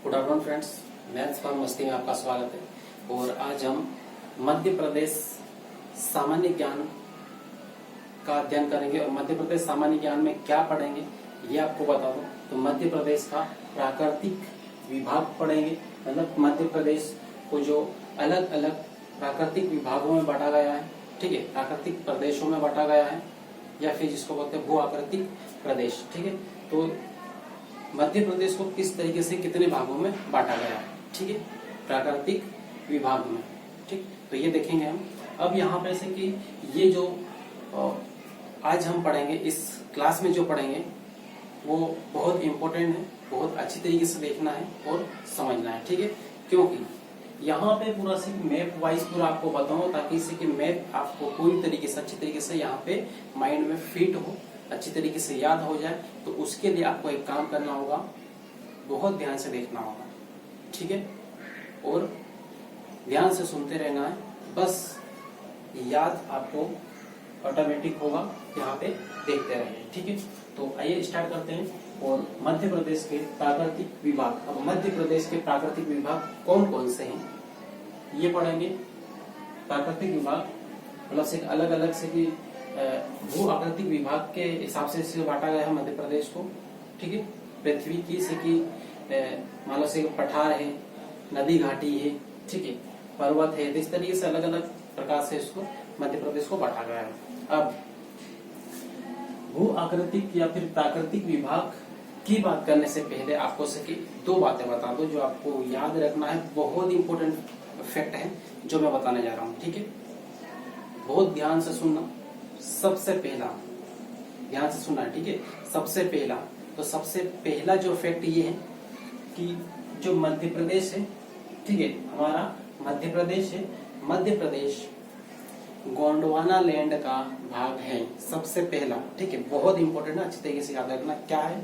Good afternoon friends, maths for मस्ती में आपका स्वागत है। और आज हम मध्य प्रदेश सामान्य ज्ञान का अध्ययन करेंगे। और मध्य प्रदेश सामान्य ज्ञान में क्या पढ़ेंगे ये आपको बता दूं तो मध्य प्रदेश का प्राकृतिक विभाग पढ़ेंगे। मतलब मध्य प्रदेश को जो अलग अलग प्राकृतिक विभागों में बांटा गया है, ठीक है, प्राकृतिक प्रदेशों में बांटा गया है, या फिर जिसको बोलते हैं भू आकृतिक प्रदेश, ठीक है। तो मध्य प्रदेश को किस तरीके से कितने भागों में बांटा गया है, ठीक है, प्राकृतिक विभाग में, ठीक। तो ये देखेंगे हम। अब यहाँ पे से कि ये जो आज हम पढ़ेंगे, इस क्लास में जो पढ़ेंगे वो बहुत इंपॉर्टेंट है, बहुत अच्छी तरीके से देखना है और समझना है, ठीक है। क्योंकि यहाँ पे पूरा सिर्फ मैप वाइज पूरा आपको बताऊं, ताकि इससे कि मैप आपको पूरी तरीके से अच्छी तरीके से यहाँ पे माइंड में फिट हो, अच्छी तरीके से याद हो जाए। तो उसके लिए आपको एक काम करना होगा, बहुत ध्यान से देखना होगा, ठीक है, और ध्यान से सुनते रहना है। बस याद आपको ऑटोमेटिक होगा, यहाँ पे देखते रहेंगे, ठीक है। तो आइए स्टार्ट करते हैं। और मध्य प्रदेश के प्राकृतिक विभाग, अब मध्य प्रदेश के प्राकृतिक विभाग कौन कौन से हैं ये पढ़ेंगे। प्राकृतिक विभाग मतलब से अलग अलग से कि भू आकृतिक विभाग के हिसाब से इसे बांटा गया है मध्य प्रदेश को, ठीक है। पृथ्वी की से कि मान लो से पठार है, नदी घाटी है, ठीक है, पर्वत है, तो इस तरीके से अलग अलग प्रकार से इसको मध्य प्रदेश को बांटा गया है। अब भू आकृतिक या फिर प्राकृतिक विभाग की बात करने से पहले आपको सके दो बातें बता दो जो आपको याद रखना है। बहुत इंपॉर्टेंट फैक्ट है जो मैं बताने जा रहा हूँ, ठीक है। बहुत ध्यान से सुनना। सबसे पहला ध्यान से सुनना, ठीक है। सबसे पहला जो फैक्ट ये है कि जो मध्य प्रदेश है, ठीक है, हमारा मध्य प्रदेश है, मध्य प्रदेश गोंडवाना लैंड का भाग है। सबसे पहला, ठीक है, बहुत इंपॉर्टेंट है, अच्छी तरीके से याद रखना। क्या है?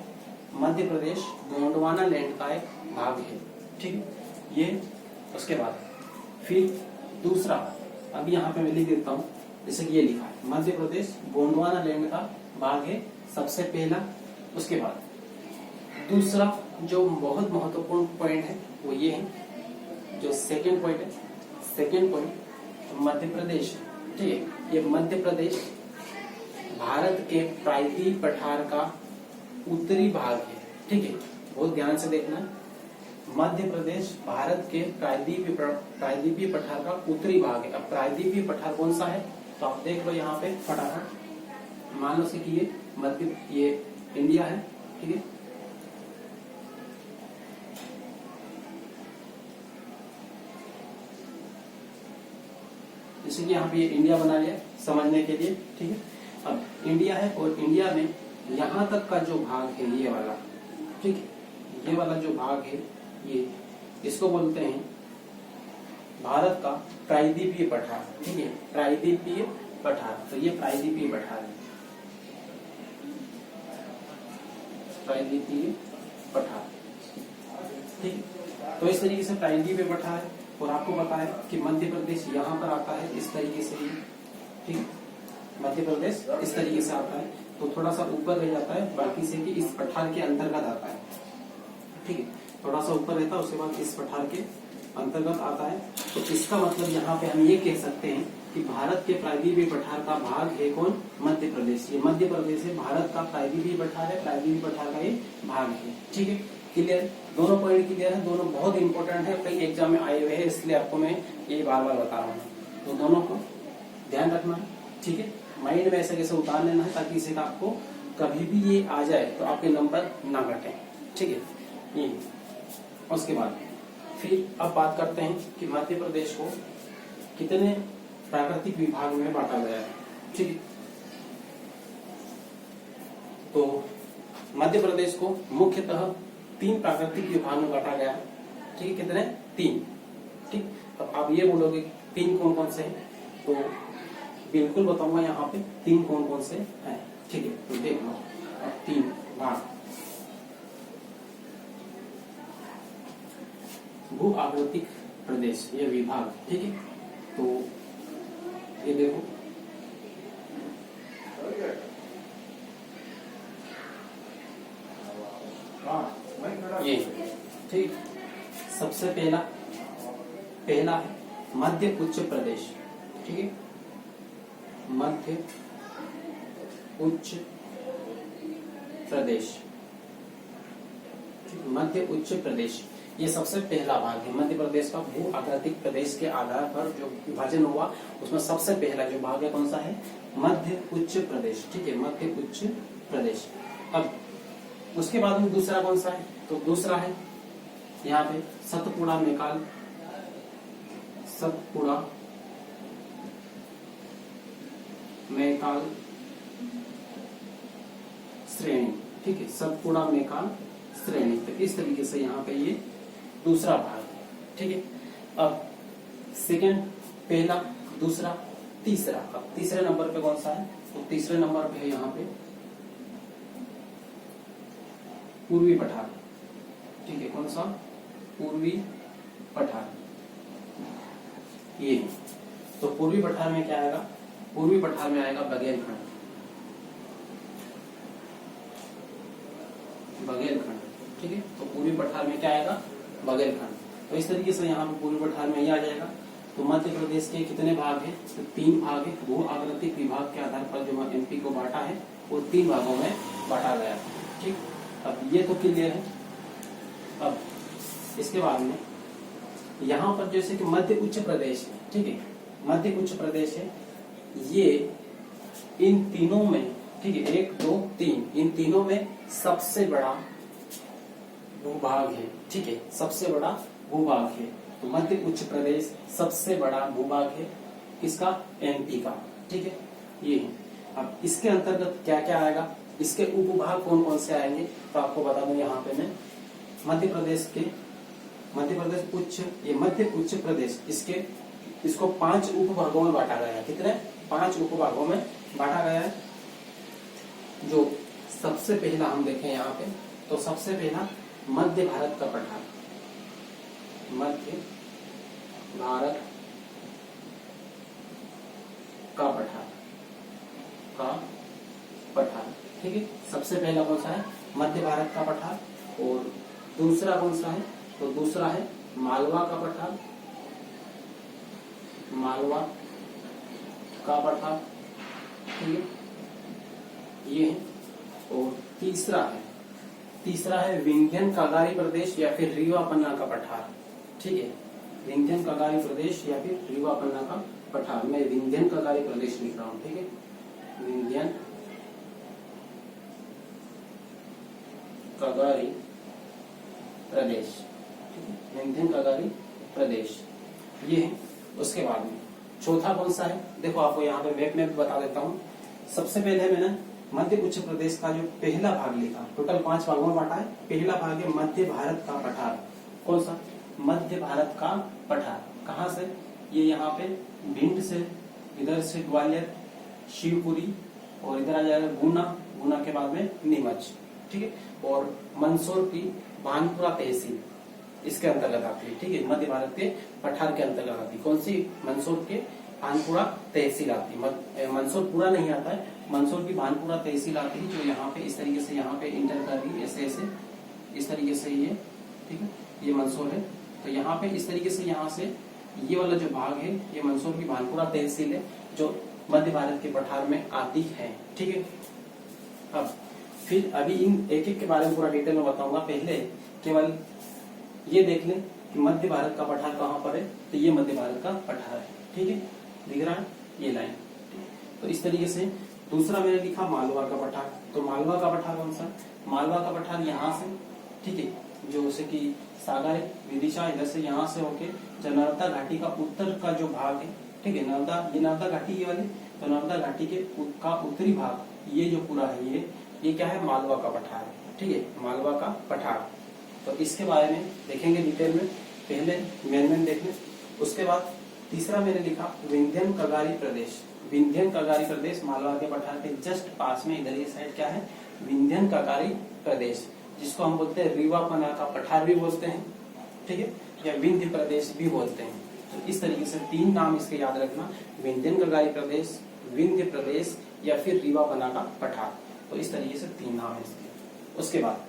मध्य प्रदेश गोंडवाना लैंड का एक भाग है, ठीक है। ये उसके बाद फिर दूसरा, अभी यहाँ पे मैं लिख देता हूँ, जैसे कि ये लिखा है मध्य प्रदेश गोंडवाना लैंड का भाग है, सबसे पहला। उसके बाद दूसरा जो बहुत महत्वपूर्ण पॉइंट है वो ये है, जो सेकेंड पॉइंट है, सेकेंड पॉइंट मध्य प्रदेश, ठीक है, ये मध्य प्रदेश भारत के प्रायद्वीप पठार का उत्तरी भाग है, ठीक है। बहुत ध्यान से देखना। मध्य प्रदेश भारत के प्रायद्वीपीय पठार का उत्तरी भाग है। अब प्रायद्वीपीय पठार कौन सा है तो आप देख लो यहाँ पे फटाफट। मान लो से कि ये इंडिया है, ठीक है। जैसे कि यहाँ पे ये इंडिया बना लिया समझने के लिए, ठीक है। अब इंडिया है और इंडिया में यहाँ तक का जो भाग है ये वाला, ठीक है, ये वाला जो भाग है ये, इसको बोलते हैं भारत का प्रायद्वीपीय पठार, ठीक है, प्रायद्वीपीय पठार। तो ये प्रायद्वीपीय पठार है, प्रायद्वीपीय पठार, ठीक है। तो इस तरीके से प्रायद्वीपीय पठार है। और आपको पता है कि मध्य प्रदेश यहाँ पर आता है इस तरीके से, ठीक, मध्य प्रदेश इस तरीके से आता है, तो थोड़ा सा ऊपर रह जाता है बाकी से कि इस पठार के अंतर्गत आता है, ठीक है, थोड़ा सा ऊपर रहता है, उसके बाद इस पठार के अंतर्गत आता है। तो इसका मतलब यहाँ पे हम ये कह सकते हैं कि भारत के प्रायद्वीपीय पठार का भाग है कौन? मध्य प्रदेश। ये मध्य प्रदेश है, भारत का प्रायद्वीपीय पठार है, प्रायद्वीपीय पठार का ये भाग है, ठीक है। क्लियर? दोनों पॉइंट क्लियर है, दोनों बहुत इंपॉर्टेंट है, कई एग्जाम में आए हुए हैं, इसलिए आपको मैं ये बार बार बता रहा हूँ। तो दोनों को ध्यान रखना है, ठीक है, माइंड में ऐसे कैसे उतार लेना है ताकि इसे आपको कभी भी ये आ जाए तो आपके नंबर ना घटे, ठीक है। ये उसके बाद फिर अब बात करते हैं कि मध्य प्रदेश को कितने प्राकृतिक विभाग में बांटा गया है, ठीक है। तो मध्य प्रदेश को मुख्यतः 3 प्राकृतिक विभाग में बांटा गया है, ठीक है। कितने? 3, ठीक। अब आप ये बोलोगे 3 कौन कौन से हैं, तो बिल्कुल बताऊंगा यहाँ पे 3 कौन कौन से हैं, ठीक है। तो देख लो अब 3 भाग। भू आकृतिक प्रदेश ये विभाग, ठीक है। तो ये देखो, ये ठीक। सबसे पहला है मध्य उच्च प्रदेश, ठीक है, मध्य उच्च प्रदेश, मध्य उच्च प्रदेश, ये सबसे पहला भाग है मध्य प्रदेश का। भू आकृतिक प्रदेश के आधार पर जो विभाजन हुआ उसमें सबसे पहला जो भाग है कौन सा है, मध्य उच्च प्रदेश, ठीक है, मध्य उच्च प्रदेश। अब उसके बाद में दूसरा कौन सा है, तो दूसरा है यहाँ पे सतपुड़ा मैकाल, सतपुड़ा मैकाल श्रेणी, ठीक है, सतपुड़ा मैकाल श्रेणी। तो इस तरीके से यहाँ पे ये दूसरा भाग है, ठीक है। अब सेकंड, पहला, दूसरा, तीसरा। अब तीसरे नंबर पे कौन सा है, तो तीसरे नंबर पे है यहाँ पे पूर्वी पठार, ठीक है, कौन सा, पूर्वी पठार, ये। तो पूर्वी पठार में क्या आएगा, पूर्वी पठार में आएगा बघेलखंड, बघेलखंड, ठीक है। तो पूर्वी पठार में क्या आएगा, बघेलखंड। तो इस तरीके से यहाँ पे पूर्वी पठार में ये आ जाएगा। तो मध्य प्रदेश के कितने भाग हैं, तो 3 भाग है। भू आकृतिक विभाग के आधार पर जो एमपी को बांटा है वो 3 भागों में बांटा गया है, ठीक। अब ये तो क्लियर है। अब इसके बाद में यहाँ पर जैसे कि मध्य उच्च प्रदेश है, ठीक है, मध्य उच्च प्रदेश है, ये इन तीनों में, ठीक है, 1 2 3, इन तीनों में सबसे बड़ा भूभाग है, ठीक है, सबसे बड़ा भूभाग है। तो मध्य उच्च प्रदेश सबसे बड़ा भूभाग है किसका, एमपी का, ठीक है, ये है। अब इसके अंतर्गत क्या क्या आएगा, इसके उपभाग कौन कौन से आएंगे, तो आपको बता दूं यहाँ पे मैं मध्य प्रदेश उच्च, ये मध्य उच्च प्रदेश, इसको 5 उपभागों में बांटा गया है। कितने, 5 उपभागों में बांटा गया है। जो सबसे पहला हम देखें यहाँ पे, तो सबसे पहला मध्य भारत का पठार, मध्य भारत का पठार, ठीक है, सबसे पहला कौन सा है, मध्य भारत का पठार। और दूसरा कौन सा है, तो दूसरा है मालवा का पठार, मालवा का पठार, ठीक है, ये है। और तीसरा है विंध्यन कागारी प्रदेश या फिर रीवा पन्ना का पठार, ठीक है, विंध्यन कागारी प्रदेश या फिर रीवा पन्ना का पठार। मैं विंध्यन कागारी प्रदेश लिख रहा हूँ, ठीक है, विंध्यन कागारी प्रदेश, विंध्यन कागारी प्रदेश, ये है। उसके बाद में चौथा कौन सा है, देखो आपको यहाँ पे मैप में भी बता देता हूँ। सबसे पहले मैंने मध्य उच्च प्रदेश का जो पहला भाग लिखा, टोटल 5 भागों में बांटा है। पहला भाग है मध्य भारत का पठार, कौन सा, मध्य भारत का पठार। कहाँ से, ये यहाँ पे भिंड से, इधर से ग्वालियर, शिवपुरी, और इधर आ जाएगा गुना के बाद में नीमच, ठीक है, और मंदसौर की भानपुरा तहसील इसके अंतर्गत आती है, ठीक है, मध्य भारत के पठार के अंतर्गत आती है। कौन सी, मंदसौर के भानपुरा तहसील आती है। मंदसौर पूरा नहीं आता है, मंदसौर की भानपुरा तहसील आती है, जो यहाँ पे इस तरीके से यहाँ पे इंटर कर रही है, ऐसे इस तरीके से ये, ठीक है, ये मंदसौर है। तो यहाँ पे इस तरीके से यहाँ से ये वाला जो भाग है ये मंदसौर की भानपुरा तहसील है, जो मध्य भारत के पठार में आती है, ठीक है। अब फिर अभी इन एक एक के बारे में पूरा डिटेल में बताऊंगा। पहले केवल ये देख लें कि मध्य भारत का पठार कहाँ पर है, तो ये मध्य भारत का पठार है, ठीक है, दिख रहा है ये लाइन। तो इस तरीके से दूसरा मैंने लिखा मालवा का पठार। तो मालवा का पठार कौन सा, मालवा का पठार यहाँ से, ठीक है, जो जैसे कि सागर विदिशा इधर से यहाँ से होके जो नर्मदा घाटी का उत्तर का जो भाग है, ठीक है, नर्मदा घाटी ये वाली, तो नर्मदा घाटी के का उत्तरी भाग ये जो पूरा है ये क्या है, मालवा का पठार है, ठीक है, मालवा का पठार। तो इसके बारे में देखेंगे डिटेल में, पहले मेन देख लें। उसके बाद तीसरा मैंने लिखा विंध्यन कगारी प्रदेश। विंध्यन कगारी प्रदेश मालवा के पठार के जस्ट पास में, इधर ये साइड क्या है, विंध्यन कगारी प्रदेश, जिसको हम बोलते हैं रीवा पन्ना का पठार भी बोलते हैं, ठीक है, या विंध्य प्रदेश भी बोलते हैं। तो इस तरीके से 3 नाम इसके याद रखना, विंध्यन कगारी प्रदेश, विंध्य प्रदेश या फिर रीवा पन्ना का पठार। तो इस तरीके से 3 नाम है इसके। उसके बाद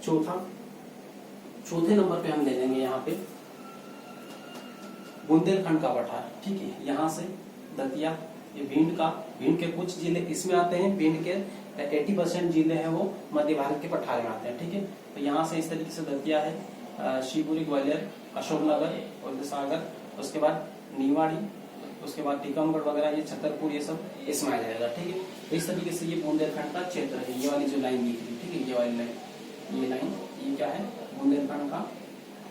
चौथा चौथे नंबर पे हम ले लेंगे यहाँ पे बुंदेलखंड का पठार। ठीक है, यहाँ से दतिया, ये भिंड के कुछ जिले इसमें आते हैं। भिंड के 80% जिले हैं वो मध्य भारत के पठार में आते हैं। ठीक है, तो यहाँ से इस तरीके से दतिया है, शिवपुरी, ग्वालियर, अशोकनगर और सागर, उसके बाद निवाड़ी, उसके बाद टीकमगढ़ वगैरह, ये छतरपुर, ये सब इसमें आ जाएगा। ठीक है, तो इस तरीके से ये बुंदेलखंड का क्षेत्र है। ये वाली जो लाइन दिख रही है, ठीक है, ये वाली लाइन, ये लाइन, ये क्या है, बुंदेलखंड का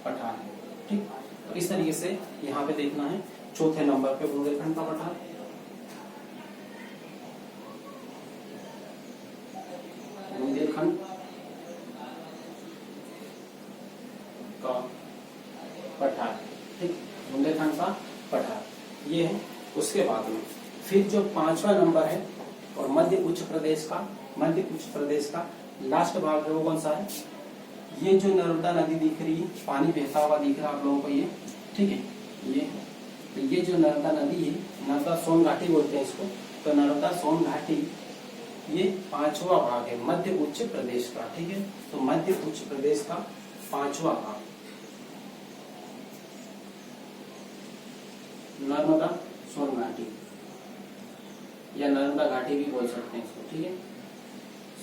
पठार है। ठीक, तो इस तरीके से यहाँ पे देखना है चौथे नंबर पे बुंदेलखंड का पठार। बुंदेलखंड का पठार, ठीक, बुंदेलखंड का पठार ये है। उसके बाद में फिर जो 5वां नंबर है और मध्य उच्च प्रदेश का लास्ट भाग है, वो कौन सा है, ये जो नर्मदा नदी दिख रही है, पानी बहता हुआ दिख रहा है आप लोगों को ये, ठीक है, ये जो नर्मदा नदी है, नर्मदा सोन घाटी बोलते हैं इसको, तो नर्मदा सोन घाटी ये 5वां भाग है मध्य उच्च प्रदेश का। ठीक है, तो मध्य उच्च प्रदेश का 5वां भाग नर्मदा सोन घाटी या नर्मदा घाटी भी बोल सकते हैं इसको। ठीक है,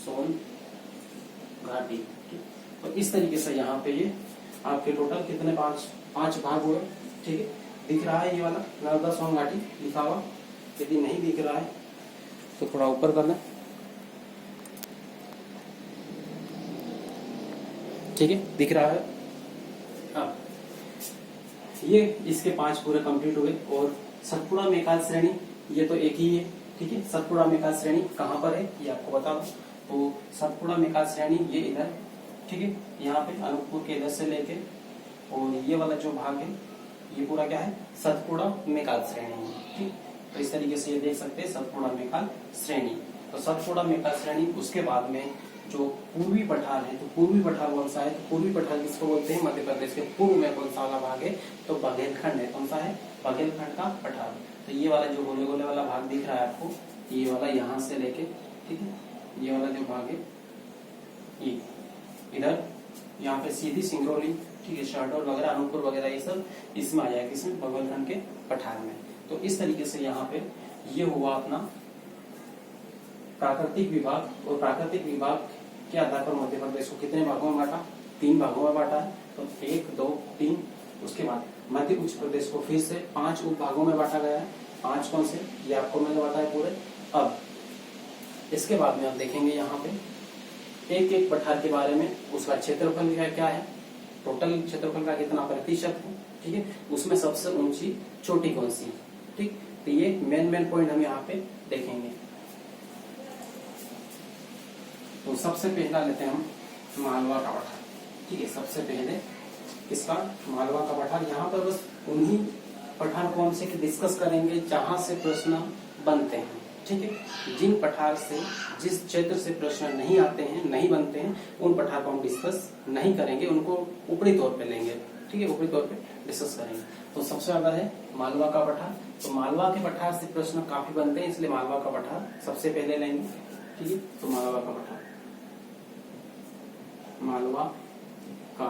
सोन घाटी। तो इस तरीके से यहाँ पे ये आपके टोटल कितने पांच भाग हुए। ठीक है, दिख रहा है ये वाला नर्मदा सोन घाटी लिखा हुआ, यदि नहीं दिख रहा है तो थोड़ा ऊपर करना। ठीक है, दिख रहा है। हाँ, ये इसके 5 पूरे कंप्लीट हुए। और सतपुड़ा मेकाल श्रेणी ये तो एक ही है। ठीक है, सतपुड़ा मेकाल श्रेणी कहाँ पर है ये आपको बता दो। तो सतपुड़ा मेकाल श्रेणी ये इधर, ठीक है, यहाँ पे अनूपपुर के इधर से लेके और ये वाला जो भाग है ये पूरा क्या है, सतपुड़ा मेकाल श्रेणी है। ठीक, तो इस तरीके से ये देख सकते हैं सतपुड़ा मेकाल श्रेणी। तो सतपुड़ा मेकाल श्रेणी, उसके बाद में जो पूर्वी पठार है, तो पूर्वी पठार कौन सा है, तो पूर्वी पठार किसको बोलते हैं, मध्य प्रदेश के पूर्व में कौन सा वाला भाग है, तो बघेलखंड है। कौन सा है, बघेलखंड का पठार। तो ये वाला जो गोले गोले वाला भाग दिख रहा है आपको, ये वाला यहाँ से लेके, ठीक है, ये वाला जो भाग है ये इधर, यहाँ पे सीधी सिंगरौली, ठीक है, शहडोल वगैरह, अनूपपुर वगैरह, ये सब इसमें आ जाएगा, इसमें बघेलखंड के पठार में। तो इस तरीके से यहाँ पे ये हुआ अपना प्राकृतिक विभाग। और प्राकृतिक विभाग के आधार पर मध्य प्रदेश को कितने भागों में बांटा, 3 भागों में बांटा है। तो 1, 2, 3। उसके बाद मध्य उच्च प्रदेश को फिर से 5 उप भागों में बांटा गया है। 5 कौन से, ये आपको मैंने बताया पूरे। अब इसके बाद में आप देखेंगे यहाँ पे एक एक पठार के बारे में, उसका क्षेत्रफल क्या है, टोटल क्षेत्रफल का कितना प्रतिशत है, ठीक है, उसमें सबसे ऊंची चोटी कौन सी है। ठीक, तो ये मेन पॉइंट हम यहाँ पे देखेंगे। तो सबसे पहला लेते हैं हम मालवा का पठार। ठीक है, सबसे पहले किसका, मालवा का पठार। यहाँ पर बस उन्हीं पठार कौन से डिस्कस करेंगे जहां से प्रश्न बनते हैं। ठीक है, जिन पठार से, जिस क्षेत्र से प्रश्न नहीं आते हैं, नहीं बनते हैं, उन पठार को हम डिस्कस नहीं करेंगे, उनको ऊपरी तौर पे लेंगे। ठीक है, ऊपरी तौर पे डिस्कस करेंगे। तो सबसे ज्यादा है मालवा का पठार। तो मालवा के पठार से प्रश्न काफी बनते हैं, इसलिए मालवा का पठार सबसे पहले लेंगे। ठीक है, तो मालवा का पठार, मालवा का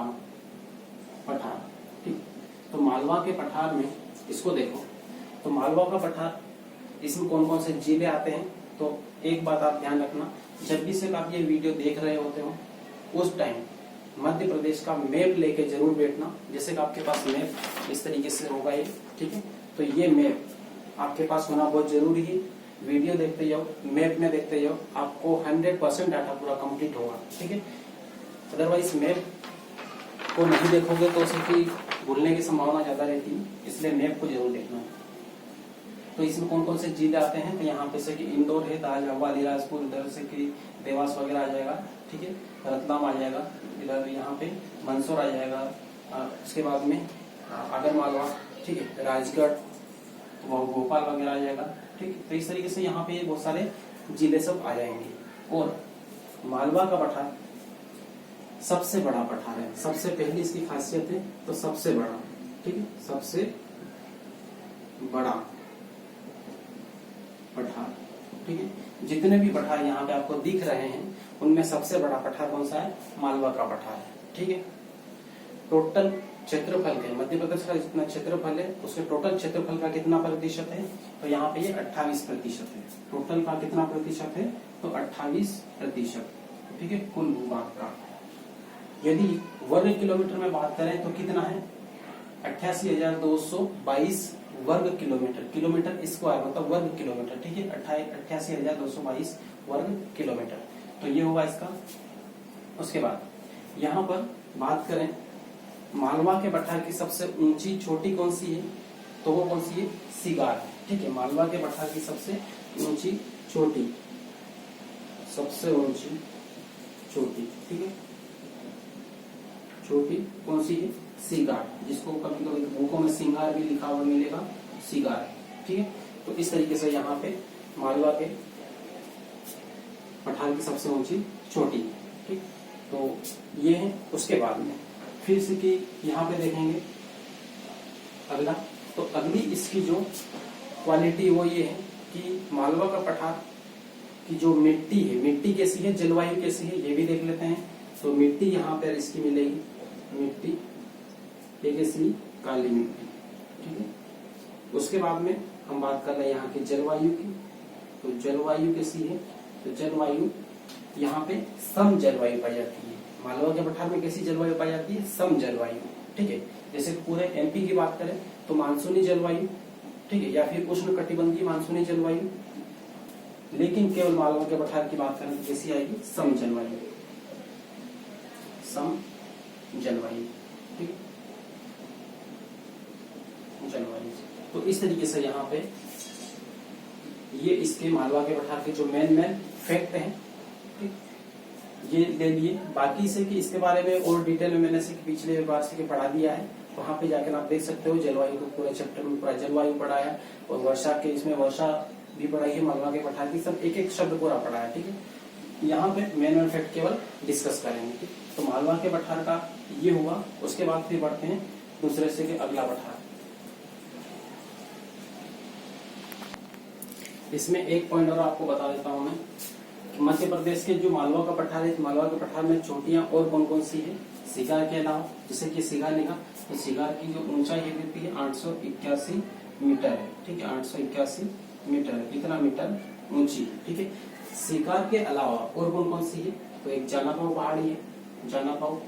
पठार। ठीक, तो मालवा के पठार में इसको देखो, तो मालवा का पठार, इसमें कौन कौन से जिले आते हैं। तो एक बात आप ध्यान रखना, जब भी से आप ये वीडियो देख रहे होते हो उस टाइम मध्य प्रदेश का मैप लेके जरूर बैठना। जैसे कि आपके पास मैप इस तरीके से होगा ये, ठीक है, तो ये मैप आपके पास होना बहुत जरूरी है। वीडियो देखते जाओ, मैप में देखते जाओ, आपको 100% डाटा पूरा कंप्लीट होगा। ठीक है, अदरवाइज मैप को नहीं देखोगे तो उसकी भूलने की संभावना ज्यादा रहती है, इसलिए मैप को जरूर देखना है। तो इसमें कौन कौन से जिले आते हैं, तो यहाँ पे से कि इंदौर है, दाहोद, अलीराजपुर, इधर से कि देवास वगैरह आ जाएगा। ठीक है, रतलाम आ जाएगा, इधर यहाँ पे मंदसौर आ जाएगा, उसके बाद में आगरमालवा, ठीक है, राजगढ़, वो भोपाल वगैरह आ जाएगा। ठीक, तो इस तरीके से यहाँ पे बहुत सारे जिले सब आ जाएंगे। और मालवा का पठार सबसे बड़ा पठार है। सबसे पहली इसकी खासियत है तो सबसे बड़ा, ठीक है, सबसे बड़ा पठार। ठीक है, जितने भी पठार यहाँ पे आपको दिख रहे हैं उनमें सबसे बड़ा पठार कौन सा है, मालवा का पठार है। ठीक है, टोटल क्षेत्रफल के, मध्य प्रदेश का जितना क्षेत्रफल है उसके टोटल क्षेत्रफल का कितना प्रतिशत है, तो यहाँ पे ये 28% है। टोटल का कितना प्रतिशत है, तो 28%, ठीक है, कुल भूभाग का। यदि वर्ग किलोमीटर में बात करें तो कितना है, 88,222 वर्ग किलोमीटर, किलोमीटर स्क्वायर मतलब वर्ग किलोमीटर, ठीक है, 88,222 वर्ग किलोमीटर, तो ये हुआ इसका। उसके बाद यहाँ पर बात करें मालवा के पठार की सबसे ऊंची चोटी कौन सी है, तो वो कौन सी है, सिगार, ठीक है। मालवा के पठार की सबसे ऊंची चोटी, सबसे ऊंची चोटी, ठीक है, चोटी कौन सी है, सिगार, जिसको कभी कभी बुकों में सिंगार भी लिखा हुआ मिलेगा, सिगार, ठीक है। तो इस तरीके से यहाँ पे मालवा के पठार की सबसे ऊंची चोटी, ठीक, तो ये है। उसके बाद में फिर से कि यहाँ पे देखेंगे अगला, तो अगली इसकी जो क्वालिटी वो ये है कि मालवा का पठार की जो मिट्टी है, मिट्टी कैसी है, जलवायु कैसी है, ये भी देख लेते हैं। तो मिट्टी यहाँ पर इसकी मिलेगी, मिट्टी एक ऐसी काली मिट्टी, ठीक है। उसके बाद में हम बात कर रहे हैं यहाँ की जलवायु की, तो जलवायु कैसी है, तो जलवायु यहाँ पे सम जलवायु पाई जाती है। मालवा के पठार में कैसी जलवायु पाई जाती है, सम जलवायु, ठीक है। जैसे पूरे एमपी की बात करें तो मानसूनी जलवायु, ठीक है, या फिर उष्ण कटिबंधीय मानसूनी जलवायु, लेकिन केवल मालवा के पठार की बात करें तो कैसी आएगी, सम जलवायु, सम जलवायु, ठीक, जलवायु। तो इस तरीके से यहाँ पे ये इसके मालवा के पठार के जो मेन फैक्ट हैं, ठीक, ये ले लिए। बाकी से कि इसके बारे में और डिटेल में मैंने से पिछले बार से पढ़ा दिया है, वहां पे जाकर आप देख सकते हो। जलवायु को पूरे चैप्टर में पूरा जलवायु पढ़ा है, और वर्षा के इसमें वर्षा भी पढ़ाई है, मालवा के पठार की सब एक एक शब्द पूरा पढ़ा है, ठीक है। यहाँ पे मेन फैक्ट केवल डिस्कस करेंगे, ठीक। तो मालवा के पठार का ये हुआ। उसके बाद फिर बढ़ते हैं दूसरे से के अगला पठार। इसमें एक पॉइंट और आपको बता देता हूं मैं, मध्य प्रदेश के जो मालवा का पठार है, मालवा के पठार में चोटियां और कौन कौन सी है, सिगार के अलावा, जैसे कि सिगार लिखा, तो सिगार की जो ऊंचाई है देती है 881 मीटर है, ठीक है, 881 मीटर है, कितना मीटर ऊंची, ठीक है। सिगार के अलावा और कौन कौन सी है, तो एक जाना पाव पहाड़ी है, जाना पाव,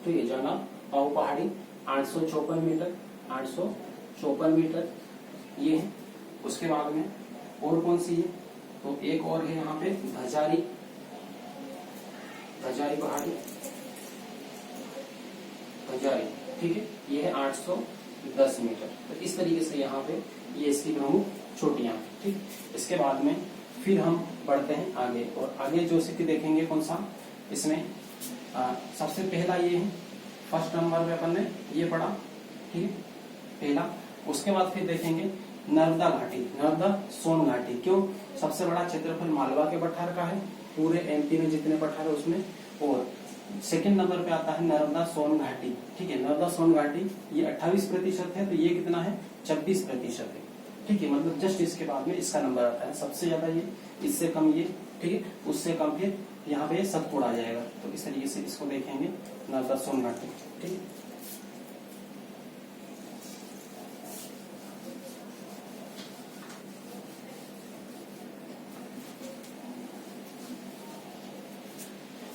ठीक है, जाना पाव पहाड़ी 854 मीटर, 854 मीटर ये है। उसके बाद में और कौन सी है, तो एक और है यहाँ पे धजारी, धजारी पहाड़ी, धजारी, ठीक है, ये है 810 मीटर। तो इस तरीके से यहाँ पे ये इसकी प्रमुख चोटियां, ठीक। इसके बाद में फिर हम बढ़ते हैं आगे, और आगे जो स्थिति देखेंगे कौन सा, इसमें सबसे पहला ये है, फर्स्ट नंबर पे अपन ने ये पढ़ा, ठीक है, पहला। उसके बाद फिर देखेंगे नर्मदा घाटी, नर्मदा सोन घाटी। क्यों, सबसे बड़ा क्षेत्रफल मालवा के पठार का है, पूरे एमपी में जितने पठार है उसमें। और सेकंड नंबर पे आता है नर्मदा सोन घाटी, ठीक है। नर्मदा सोन घाटी ये 28% है, तो ये कितना है, 26% है, ठीक है। मतलब जस्ट इसके बाद में इसका नंबर आता है, सबसे ज्यादा ये, इससे कम ये, ठीक है, उससे कम फिर यहाँ पे सतपुड़ा आ जाएगा। तो इस तरीके से इसको देखेंगे नर्मदा सोन घाटी, ठीक है।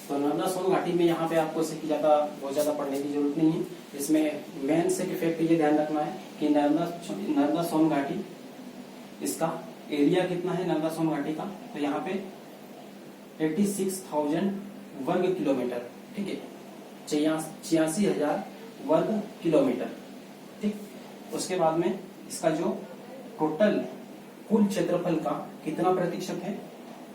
तो नर्मदा सोन घाटी में यहाँ पे आपको इससे बहुत ज्यादा पढ़ने की जरूरत नहीं है। इसमें मेन से इफेक्ट ये ध्यान रखना है कि नर्मदा सोन घाटी, इसका एरिया कितना है नर्मदा सोन घाटी का, तो यहाँ पे 86,000 वर्ग किलोमीटर, ठीक है, 86,000 वर्ग किलोमीटर, ठीक। उसके बाद में इसका जो टोटल कुल क्षेत्रफल का कितना प्रतिशत है,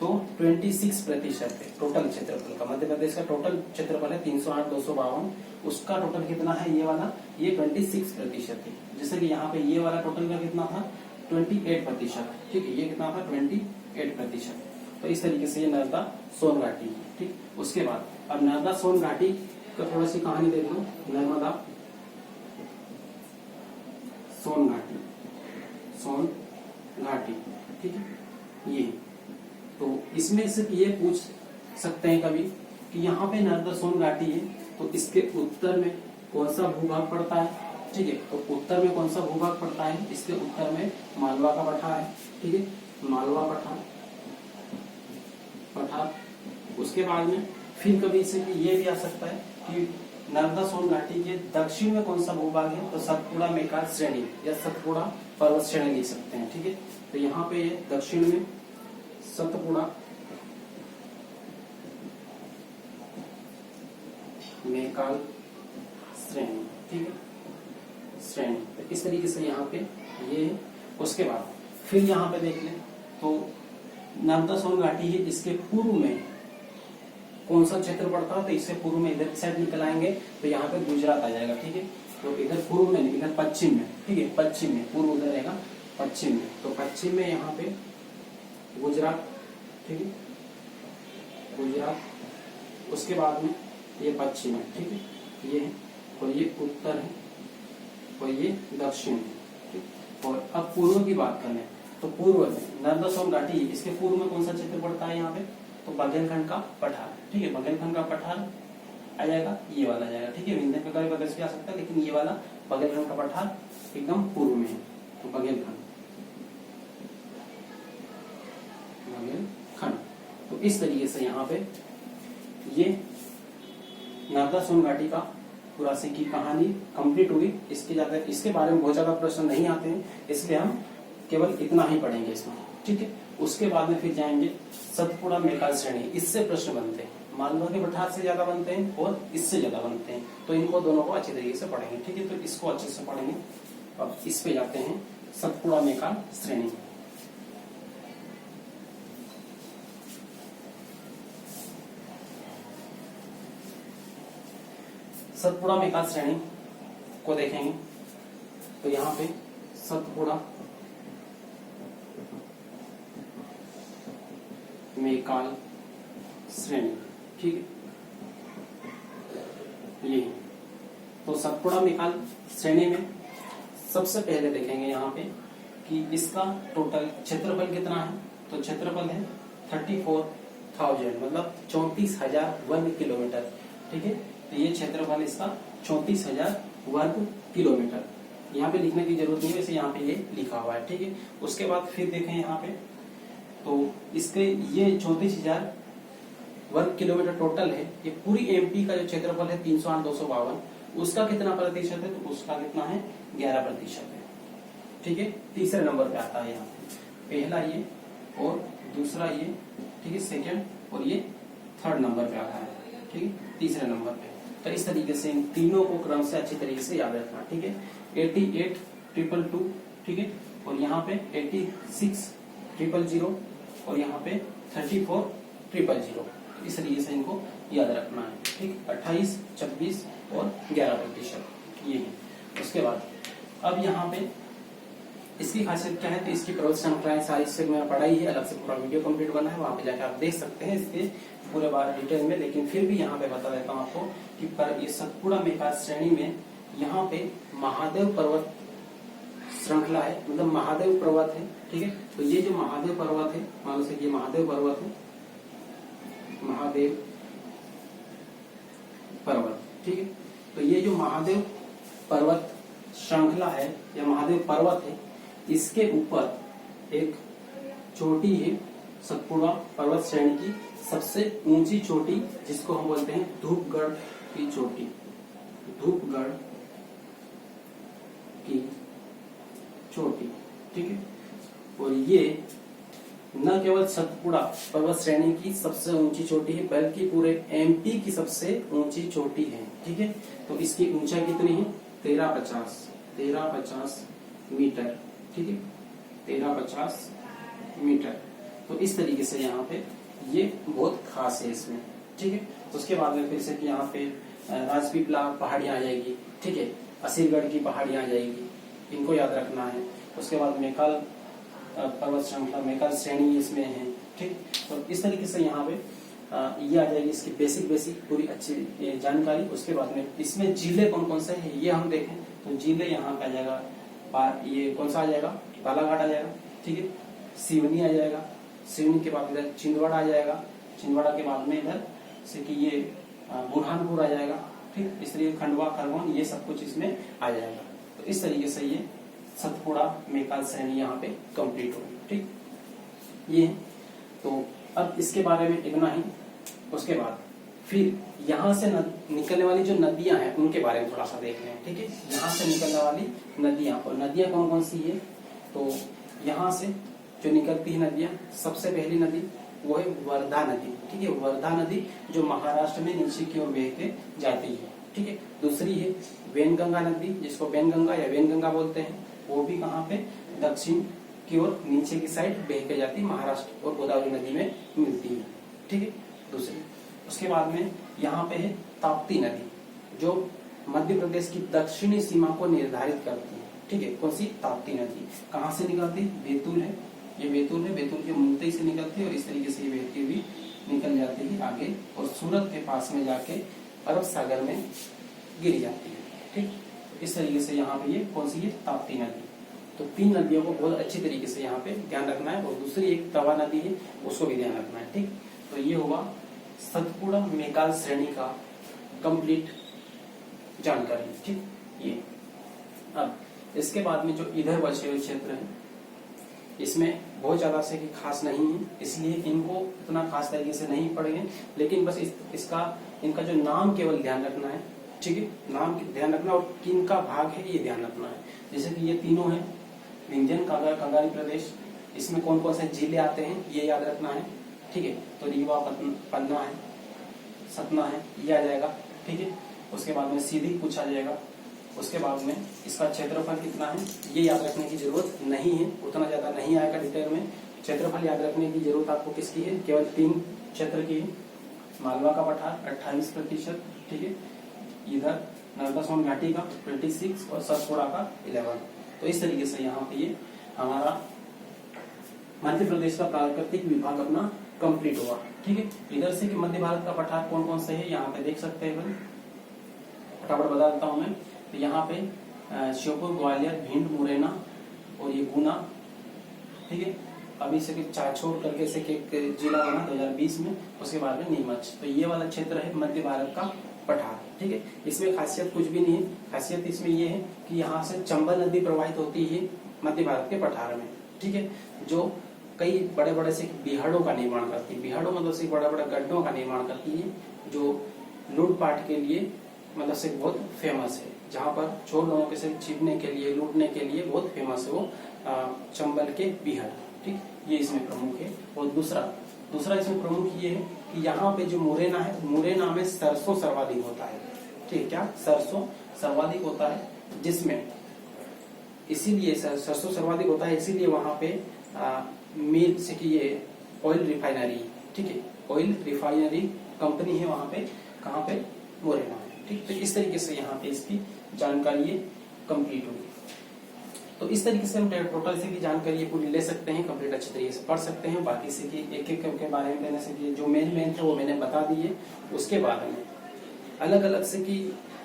तो 26% है टोटल क्षेत्रफल का। मध्य प्रदेश का टोटल क्षेत्रफल है 308,252, उसका टोटल कितना है, ये वाला, ये 26% है। जैसे कि यहाँ पे ये वाला टोटल का कितना था, 28%, ठीक है, ये कितना था, 28%। तो इस तरीके से ये नर्मदा सोन घाटी, ठीक। उसके बाद अब नर्मदा सोन घाटी का थोड़ा सी कहानी देख लो। नर्मदा सोन घाटी, सोन घाटी, ठीक है, ये। तो इसमें से ये पूछ सकते हैं कभी कि यहाँ पे नर्मदा सोन घाटी है, तो इसके उत्तर में कौन सा भूभाग पड़ता है, ठीक है। तो उत्तर में कौन सा भूभाग पड़ता है, इसके उत्तर में मालवा का पठार है, ठीक है, मालवा पठार। उसके बाद में फिर कभी से ये भी आ सकता है कि नर्मदा सोन घाटी के दक्षिण में कौन सा भूभाग है, तो सतपुड़ा मेकाल श्रेणी या सतपुड़ा पर्वत श्रेणी लिख सकते हैं, ठीक है। तो यहाँ पे ये दक्षिण में सतपुड़ा मेकाल श्रेणी, ठीक है, श्रेणी। तो इस तरीके से यहाँ पे ये है। उसके बाद फिर यहाँ पे देख लें तो नर्मदा सोन घाटी है, इसके पूर्व में कौन सा क्षेत्र पड़ता है, तो इससे पूर्व में इधर साइड निकल आएंगे तो यहाँ पे गुजरात आ जाएगा, ठीक है। तो इधर पूर्व में नहीं, इधर पश्चिम में, ठीक है, पश्चिम में, पूर्व उधर रहेगा पश्चिम में, तो पश्चिम में यहाँ पे गुजरात, ठीक है, गुजरात। उसके बाद में ये पश्चिम है, ठीक है, ये है, और ये उत्तर है, और ये दक्षिण है, ठीक। और अब पूर्व की बात करें तो पूर्व में नर्मदा सोन घाटी, इसके पूर्व में कौन सा क्षेत्र पड़ता है यहाँ पे, तो बघेलखंड का पठार, ठीक है, बघेलखंड का पठार आ जाएगा, ये वाला आ जाएगा, ठीक है। विंध्य प्रकार प्रदेश भी आ सकता है, लेकिन ये वाला बघेलखंड का पठार एकदम पूर्व में है, तो बघेलखंड। तो इस तरीके से यहाँ पे ये नर्मदा सोन घाटी का पूरा से की कहानी कंप्लीट हुई। इसके बारे में बहुत ज्यादा प्रश्न नहीं आते हैं, इसलिए हम केवल इतना ही पढ़ेंगे इसमें, ठीक है। उसके बाद में फिर जाएंगे सतपुड़ा मेकाल श्रेणी, इससे प्रश्न बनते हैं, मालवा के पठार से ज्यादा बनते हैं और इससे ज्यादा बनते हैं, तो इनको दोनों को अच्छी तरीके से पढ़ेंगे, ठीक है। तो इसको अच्छे से पढ़ेंगे। अब इस पे जाते हैं सतपुड़ा मेकाल श्रेणी। सतपुड़ा मेकाल श्रेणी को देखेंगे तो यहाँ पे सतपुड़ा मेकाल श्रेणी, ठीक है, ये। तो सतपुड़ा मेकाल श्रेणी में सबसे पहले देखेंगे यहाँ पे कि इसका टोटल क्षेत्रफल कितना है, तो क्षेत्रफल है 34,000, मतलब 34,000 वर्ग किलोमीटर, ठीक है। तो ये क्षेत्रफल इसका 34,000 वर्ग किलोमीटर, यहाँ पे लिखने की जरूरत नहीं है, वैसे यहाँ पे ये लिखा हुआ है, ठीक है। उसके बाद फिर देखें यहाँ पे तो इसके ये 34,000 वर्ग किलोमीटर टोटल है, ये पूरी एमपी का जो क्षेत्रफल है 308,252, उसका कितना प्रतिशत है, तो उसका कितना है 11% है, ठीक है। तीसरे नंबर पे आता है यहाँ पे, पहला ये और दूसरा ये, ठीक है, सेकंड, और ये थर्ड नंबर पे आता है, ठीक है, तीसरे नंबर पे। तो इस तरीके से इन तीनों को क्रम से अच्छी तरीके से याद रखना, ठीक है। 88,222, ठीक है, और यहाँ पे 86,000 और यहाँ पे 34,000, इस तरीके से इनको याद रखना है, ठीक। 28, 26 और 11% ये है। उसके बाद अब यहाँ पे इसकी खासियत क्या है, तो इसकी पर्वत श्रृंखलाएं सारी इससे मैंने पढ़ाई है, अलग से पूरा वीडियो कंप्लीट बना है, वहां पे जाकर आप देख सकते हैं इसके पूरे बारे डिटेल में, लेकिन फिर भी यहाँ पे बता देता हूँ आपको कि ये सतपुड़ा मेकाल श्रेणी में यहाँ पे महादेव पर्वत श्रृंखला है, मतलब महादेव पर्वत है, ठीक है। तो ये जो महादेव पर्वत है, मान लो ये महादेव पर्वत है, महादेव पर्वत, ठीक है। तो ये जो महादेव पर्वत श्रृंखला है या महादेव पर्वत है, इसके ऊपर एक चोटी है सतपुड़ा पर्वत श्रेणी की सबसे ऊंची चोटी, जिसको हम बोलते हैं धूपगढ़ की चोटी, धूपगढ़ की चोटी, ठीक है। और ये न केवल सतपुड़ा पर्वत श्रेणी की सबसे ऊंची चोटी है, बल्कि पूरे एमपी की सबसे ऊंची चोटी है, ठीक है। तो इसकी ऊंचाई कितनी है 1350 मीटर, ठीक है, 1350 मीटर। तो इस तरीके से यहाँ पे ये बहुत खास है इसमें, ठीक है। तो उसके बाद में फिर से यहाँ पे राजपीपला पहाड़ियां आ जाएगी, ठीक है, असीरगढ़ की पहाड़ियां आ जाएगी, इनको याद रखना है। उसके बाद मेकाल पर्वत श्रृंखला, मेकाल श्रेणी इसमें है, ठीक। तो इस तरीके से यहाँ पे ये आ जाएगी इसकी बेसिक पूरी अच्छी जानकारी। उसके बाद में इसमें जिले कौन कौन से हैं ये हम देखें, तो जिले यहाँ पे आ जाएगा, ये कौन सा आ जाएगा, बालाघाट आ जाएगा, ठीक है, सिवनी आ जाएगा, सिवनी के बाद इधर छिंदवाड़ा आ जाएगा, छिंदवाड़ा के बाद में इधर जैसे कि ये बुरहानपुर आ जाएगा, ठीक। इस तरीके खंडवा, खरगोन, ये सब कुछ इसमें आ जाएगा। तो इस तरीके से ये सतपुड़ा मेकाल श्रेणी यहाँ पे कंप्लीट होगी, ठीक। ये तो अब इसके बारे में इतना ही। उसके बाद फिर यहाँ से निकलने वाली जो नदियां हैं उनके बारे में थोड़ा सा देख लें, ठीक है। यहाँ से निकलने वाली नदियां, और नदियां कौन कौन सी है, तो यहाँ से जो निकलती है नदियां, सबसे पहली नदी वो है वर्धा नदी, ठीक है। वर्धा नदी जो महाराष्ट्र में नीचे की ओर बह के जाती है, ठीक है। दूसरी है वेनगंगा नदी, जिसको वेनगंगा या वेनगंगा बोलते हैं, वो भी कहाँ पे, दक्षिण की ओर नीचे की साइड बह के जाती, महाराष्ट्र और गोदावरी नदी में मिलती है, ठीक है। दूसरी, उसके बाद में यहाँ पे है ताप्ती नदी, जो मध्य प्रदेश की दक्षिणी सीमा को निर्धारित करती है, ठीक है। कौन सी, ताप्ती नदी। कहाँ से निकलती, बैतूल है, ये बैतूल है, बैतूल के मुल्तई से निकलती है और इस तरीके से ये बहती हुई निकल जाती है आगे और सूरत के पास में जाके अरब सागर में गिर जाती है, ठीक। इस तरीके से यहाँ पे ये कौन सी है, ताप्ती नदी। तो 3 नदियों को बहुत अच्छी तरीके से यहाँ पे ध्यान रखना है, और दूसरी एक तवा नदी है, उसको भी ध्यान रखना है, ठीक। तो ये हुआ सतपुड़ा मेकाल श्रेणी का कंप्लीट जानकारी, ठीक। ये अब इसके बाद में जो इधर बचे हुए क्षेत्र है, इसमें बहुत ज्यादा से खास नहीं है, इसलिए इनको इतना खास तरीके से नहीं पढ़ेंगे, लेकिन बस इनका जो नाम केवल ध्यान रखना है, ठीक है। नाम ध्यान रखना और किन का भाग है ये ध्यान रखना है। जैसे कि ये तीनों है, विंध्यन, कंगाली प्रदेश, इसमें कौन कौन से जिले आते हैं ये याद रखना है, ठीक है। तो रीवा, पन्ना है, सतना है, ये आ जाएगा, ठीक है। उसके बाद में सीधी पूछा जाएगा। उसके बाद में इसका क्षेत्रफल कितना है ये याद रखने की जरूरत नहीं है, उतना ज्यादा नहीं आएगा डिटेल में। क्षेत्रफल याद रखने की जरूरत आपको किसकी है, केवल 3 क्षेत्र की है। मालवा का पठार 28%, ठीक है। इधर नर्मदा सोन घाटी का 26 और सतपुड़ा का 11। तो इस तरीके से यहाँ पे ये हमारा मध्य प्रदेश का प्राकृतिक विभाग अपना कंप्लीट हुआ, ठीक है। इधर से कि मध्य भारत का पठार कौन कौन से है यहाँ पे देख सकते हैं, फटाफट बता देता हूँ मैं। तो यहाँ पे श्योपुर, ग्वालियर, भिंड, मुरैना और ये गुना, ठीक है। अभी से छोड़ करके से एक जिला बना 2020 में, उसके बाद में नीमच। तो ये वाला क्षेत्र है मध्य भारत का पठार, ठीक है। इसमें खासियत कुछ भी नहीं है, खासियत इसमें ये है कि यहाँ से चंबल नदी प्रवाहित होती है मध्य भारत के पठार में, ठीक है। जो कई बड़े बड़े से बिहाड़ों का निर्माण करती है, बिहाड़ों मतलब से बड़े बड़े गड्ढों का निर्माण करती है, जो लूटपाट के लिए मतलब से बहुत फेमस है, जहाँ पर चोर लोगों के से छिपने के लिए, लूटने के लिए बहुत फेमस है वो चंबल के बिहाड़, ठीक। ये इसमें प्रमुख है। और दूसरा इसमें प्रमुख ये है कि यहाँ पे जो मुरैना है, मुरैना में सरसों सर्वाधिक होता है, ठीक। क्या, सरसों सर्वाधिक होता है, जिसमें इसीलिए सरसों सर्वाधिक होता है, इसीलिए वहां पे मिल से कि ये ऑयल रिफाइनरी, ठीक है, ऑयल रिफाइनरी कंपनी है वहां पे, कहाँ पे, मुरैना में, ठीक। तो इस तरीके से यहाँ पे इसकी जानकारी ये कंप्लीट होगी। तो इस तरीके से हम टोटल से की जानकारी पूरी ले सकते हैं, कंप्लीट अच्छे तरीके से पढ़ सकते हैं। बाकी से कि एक एक के बारे में लेने से कि जो मेन थे वो मैंने बता दिए। उसके बाद में अलग अलग से कि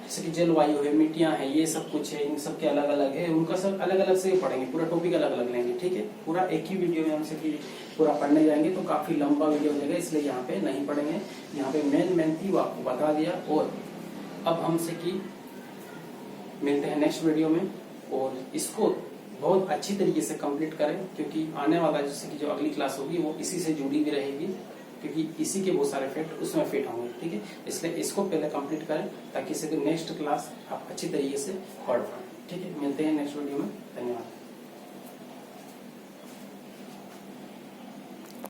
जैसे कि जलवायु है, मिट्टियां हैं, ये सब कुछ है, इन सब के अलग अलग है, उनका सब अलग अलग से पढ़ेंगे, पूरा टॉपिक अलग अलग लेंगे, ठीक है। पूरा एक ही वीडियो में हमसे कि पूरा पढ़ने जाएंगे तो काफी लंबा वीडियो हो जाएगा, इसलिए यहाँ पे नहीं पढ़ेंगे। यहाँ पे मेन थी वो आपको बता दिया। और अब हमसे कि मिलते हैं नेक्स्ट वीडियो में, और इसको बहुत अच्छी तरीके से कंप्लीट करें, क्योंकि आने वाला जैसे कि जो अगली क्लास होगी वो इसी से जुड़ी भी रहेगी, क्योंकि इसी के बहुत सारे फैक्ट उसमें फिट होंगे, ठीक है। इसलिए इसको पहले कंप्लीट करें ताकि नेक्स्ट क्लास आप अच्छी तरीके से पढ़ पाएं, ठीक है। मिलते हैं नेक्स्ट वीडियो में।